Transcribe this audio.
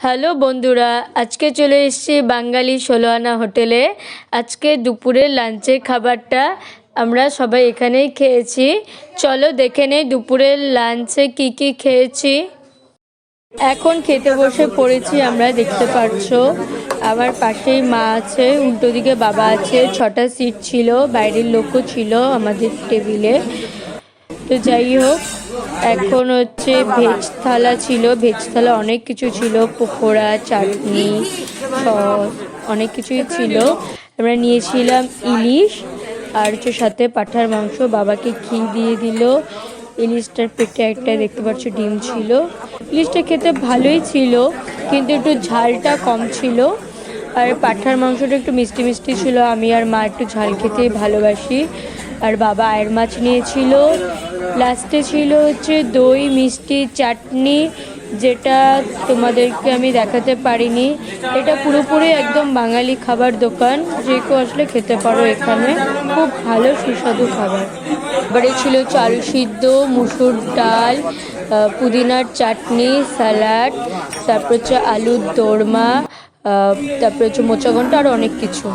Hello বন্ধুরা, আজকে চলে এসেছি বাঙালি ১৬ আনা হোটেলে। আজকে দুপুরের লাঞ্চের খাবারটা আমরা সবাই এখানেই খেয়েছি। চলো দেখে নেই দুপুরের লাঞ্চে কি কি খেয়েছি। এখন খেতে বসে পড়েছি আমরা, দেখতে পাচ্ছো আমার পাশেই মা আছে, উল্টো দিকে বাবা আছে। ৬টা সিট ছিল, বাইরের লোকও ছিল আমাদের টেবিলে। তো যাই হোক, এখন হচ্ছে ভেজ থালা ছিল, ভেজ থালা অনেক কিছু ছিল, পকোড়া, চাটনি, সস, অনেক কিছুই ছিল। আমরা নিয়েছিলাম ইলিশ আর হচ্ছে সাথে পাঁঠার মাংস। বাবাকে ঘি দিয়ে দিল। ইলিশটার পেটে একটা দেখতে পাচ্ছ ডিম ছিল। ইলিশটা খেতে ভালোই ছিল, কিন্তু একটু ঝালটা কম ছিল। আর পাঁঠার মাংসটা একটু মিষ্টি মিষ্টি ছিল। আমি আর মা একটু ঝাল খেতেই ভালোবাসি। আর বাবা আয়ের মাছ নিয়েছিল। লাস্টে ছিল হচ্ছে দই, মিষ্টি, চাটনি, যেটা তোমাদেরকে আমি দেখাতে পারিনি। এটা পুরোপুরি একদম বাঙালি খাবার দোকান, যে কেউ আসলে খেতে পারো এখানে। খুব ভালো সুস্বাদু খাবার। এবারে ছিল চাল সিদ্ধ, মুসুর ডাল, পুদিনার চাটনি, স্যালাড, তারপর হচ্ছে আলুর দোরমা, তারপরে হচ্ছে মোচা ঘন্ট, আর অনেক কিছু।